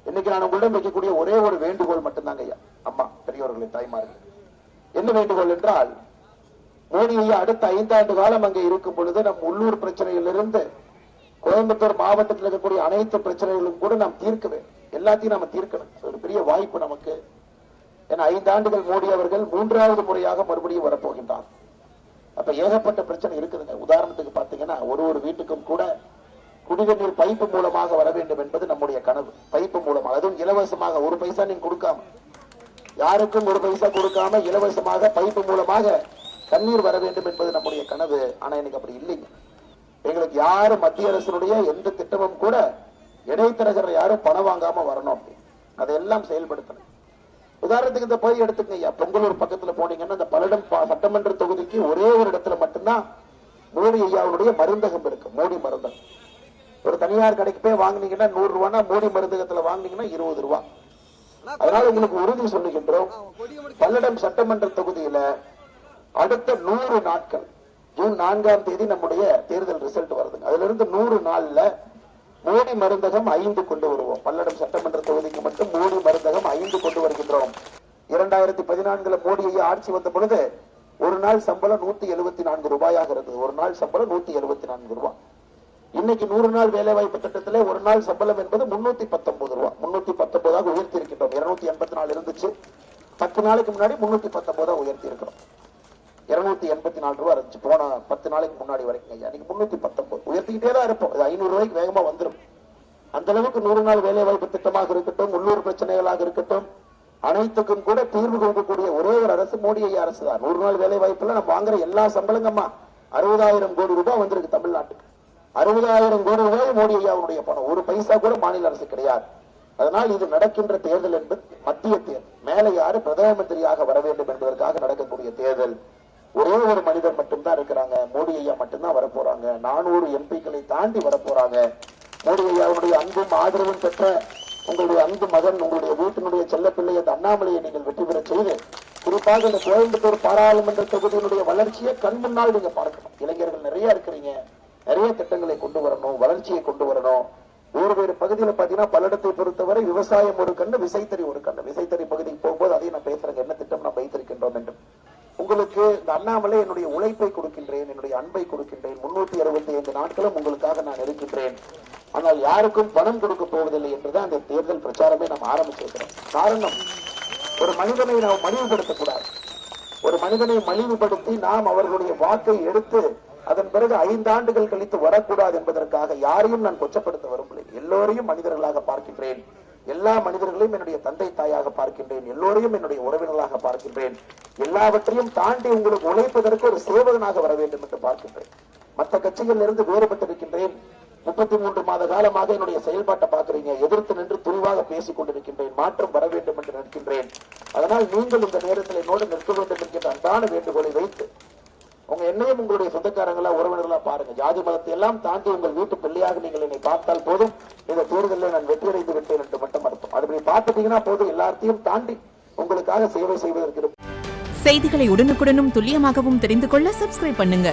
இன்னைக்கு நான் உங்களிடம் வைக்கக்கூடிய ஒரே ஒரு வேண்டுகோள் மட்டும்தாங்க ஐயா, அம்மா பெரியவர்களை தாய்மார்கள், என்ன வேண்டுகோள் என்றால், மோடி ஐயா அடுத்த 5 ஆண்டு காலம் அங்கே இருக்கும் பொழுது நம் உள்ளூர் பிரச்சனையிலிருந்து கோயம்புத்தூர் மாவட்டத்தில் இருக்கக்கூடிய அனைத்து பிரச்சனைகளும் கூட நாம் தீர்க்க வேண்டும். எல்லாத்தையும் நம்ம தீர்க்கணும். ஒரு பெரிய வாய்ப்பு நமக்கு. ஏன்னா 5 ஆண்டுகள் மோடி அவர்கள் 3வது முறையாக மறுபடியும் வரப்போகின்றார். அப்ப ஏகப்பட்ட பிரச்சனை இருக்குதுங்க. உதாரணத்துக்கு பாத்தீங்கன்னா ஒரு வீட்டுக்கும் கூட குடிநீர் பைப்பு மூலமாக வர வேண்டும் என்பது நம்முடைய கனவு. பைப்பு மூலமாக, அதுவும் இலவசமாக, ஒரு பைசா நீங்க கொடுக்காம, யாருக்கும் ஒரு பைசா கொடுக்காம இலவசமாக பைப்பு மூலமாக தண்ணீர் வர வேண்டும் என்பது நம்முடைய கனவு. ஆனா எனக்கு அப்படி இல்லைங்க. எங்களுக்கு யாரும் மத்திய அரசினுடைய எந்த திட்டமும் கூட இடைத்தரகர் யாரும் பணம் வாங்காம வரணும் அப்படி அதையெல்லாம் செயல்படுத்தணும். உதாரணத்துக்கு இந்த பகுதி எடுத்துக்கங்க, பொங்கலூர் பக்கத்துல போனீங்கன்னா இந்த பல்லடம் சட்டமன்ற தொகுதிக்கு ஒரே ஒரு இடத்துல மட்டும்தான் மோடி ஐயாவுடைய மருந்தகம் இருக்கு. மோடி மருந்தகம் ஒரு தனியார் கடைக்கு போய் வாங்கினீங்கன்னா 100 ரூபானா மோடி மருந்தகத்துல வாங்கினீங்கன்னா 20 ரூபாய். அதனால உங்களுக்கு உறுதி சொல்லுகின்றோம், பல்லடம் சட்டமன்ற தொகுதியில அடுத்த 100 நாட்கள், ஜூன் 4ஆம் தேதி நம்முடைய தேர்தல் ரிசல்ட் வருதுங்க. அதுல இருந்து 100 நாள்ல மோடி மருந்தகம் 5 கொண்டு வருவோம். பல்லடம் சட்டமன்ற தொகுதிக்கு மட்டும் மோடி மருந்தகம் 5 கொண்டு வருகின்றோம். 2014 மோடி ஐயா ஆட்சி வந்த பொழுது ஒரு நாள் சம்பளம் 174 ரூபாயாக இருந்தது. ஒரு நாள் சம்பளம் 174 ரூபாய். இன்னைக்கு 100 நாள் வேலை வாய்ப்பு திட்டத்திலே ஒரு நாள் சம்பளம் என்பது 319 ரூபாய். 319 உயர்த்தி இருக்கின்றோம். 284 இருந்துச்சு, 10 நாளைக்கு முன்னாடி 319 உயர்த்தி இருக்கிறோம். 284 ரூபாய் இருந்துச்சு போன 10 நாளைக்கு முன்னாடி வரைக்கும். ஐயா நீங்க 319 உயர்த்திக்கிட்டே தான் இருப்போம். 500 ரூபாய்க்கு வேகமா வந்துடும். அந்த அளவுக்கு 100 நாள் வேலை வாய்ப்பு திட்டமாக இருக்கட்டும், உள்ளூர் பிரச்சனைகளாக இருக்கட்டும், அனைத்துக்கும் கூட தீர்வு கொடுக்கக்கூடிய ஒரே ஒரு அரசு மோடி ஐயா அரசு தான். 100 நாள் வேலை வாய்ப்புல நம்ம வாங்குற எல்லா சம்பளங்கம்மா 60,000 கோடி ரூபாய் வந்திருக்கு தமிழ்நாட்டுக்கு. 60,000 கோடி ரூபாய் மோடி ஐயாவுடைய பணம். ஒரு பைசா கூட மாநில அரசு கிடையாது. அதனால் இது நடக்கின்ற தேர்தல் என்பது மத்திய தேர்தல். மேல யாரு பிரதம மந்திரியாக வர வேண்டும் என்பதற்காக நடக்கக்கூடிய தேர்தல். ஒரே ஒரு மனிதர் மட்டும்தான் இருக்கிறாங்க, மோடி ஐயா மட்டும்தான் வரப்போறாங்க. 400 எம்பிக்களை தாண்டி வரப்போறாங்க. மோடி ஐயாவுடைய அன்பும் ஆதரவும் பெற்ற உங்களுடைய அன்பு மகன், உங்களுடைய வீட்டினுடைய செல்ல பிள்ளை அந்த அண்ணாமலையை நீங்கள் வெற்றி பெற செய்து, குறிப்பாக இந்த கோயம்புத்தூர் பாராளுமன்ற தொகுதியினுடைய வளர்ச்சியை கண் முன்னால் நீங்க பார்க்கணும். இளைஞர்கள் நிறைய இருக்கிறீங்க, நிறைய திட்டங்களை கொண்டு வரணும், வளர்ச்சியை கொண்டு வரணும். வேறு பகுதியில் பாத்தீங்கன்னா பல்லடத்தை பொறுத்தவரை விவசாயம் ஒரு கண்ணு, விசைத்தறி ஒரு கண்ணு. விசைத்தறி பகுதிக்கு போகும்போது அதையும் நான் பேசுறேன், என்ன திட்டம் நாம் வைத்திருக்கின்றோம் என்று. உங்களுக்கு இந்த அண்ணாமலை என்னுடைய உழைப்பை கொடுக்கின்றேன், என்னுடைய அன்பை கொடுக்கின்றேன். 365 நாட்களும் உங்களுக்காக நான் இருக்கின்றேன். ஆனால் யாருக்கும் பணம் கொடுக்க போவதில்லை என்றுதான் அந்த தேர்தல் பிரச்சாரமே நாம் ஆரம்பிச்சிருக்கிறோம். காரணம், ஒரு மனிதனை நாம் மலிவுபடுத்தக்கூடாது. ஒரு மனிதனை மலிவுபடுத்தி நாம் அவர்களுடைய வாக்கை எடுத்து அதன் பிறகு 5 ஆண்டுகள் கழித்து வரக்கூடாது என்பதற்காக யாரையும் நான் கொச்சப்படுத்த விரும்பவில்லை. எல்லோரையும் மனிதர்களாக பார்க்கின்றேன். எல்லா மனிதர்களையும் என்னுடைய தந்தை தாயாக பார்க்கின்றேன். எல்லோரையும் என்னுடைய உறவினர்களாக பார்க்கின்றேன். எல்லாவற்றையும் தாண்டி உங்களுக்கு உழைப்பதற்கு ஒரு சேவகனாக வர வேண்டும் என்று பார்க்கின்றேன். மற்ற கட்சிகளில் இருந்து வேறுபட்டிருக்கின்றேன். 33 மாத காலமாக என்னுடைய செயல்பாட்டை பார்க்கிறீங்க. எதிர்த்து நின்று துணிவாக பேசிக் கொண்டிருக்கின்றேன். மாற்றம் வர வேண்டும் என்று நிற்கின்றேன். அதனால் நீங்கள் இந்த நேரத்தில் என்னோடு நிற்க வேண்டும் என்கின்ற அன்பான வேண்டுகோளை வைத்து உங்க என்னையும் உங்களுடைய சொந்தக்காரங்களா உறவினர்களா பாருங்க. ஜாதி மதத்தை எல்லாம் தாண்டி உங்கள் வீட்டு பிள்ளையாக நீங்கள் என்னை பார்த்தால் போதும், இந்த தேர்தலில் நான் வெற்றி அடைந்து விட்டேன் என்று மட்டும் அர்த்தம். அப்படி பார்த்துட்டீங்கன்னா போதும், எல்லாத்தையும் தாண்டி உங்களுக்காக சேவை செய்வதற்கு. செய்திகளை உடனுக்குடனும் துல்லியமாகவும் தெரிந்து கொள்ள சப்ஸ்கிரைப் பண்ணுங்க.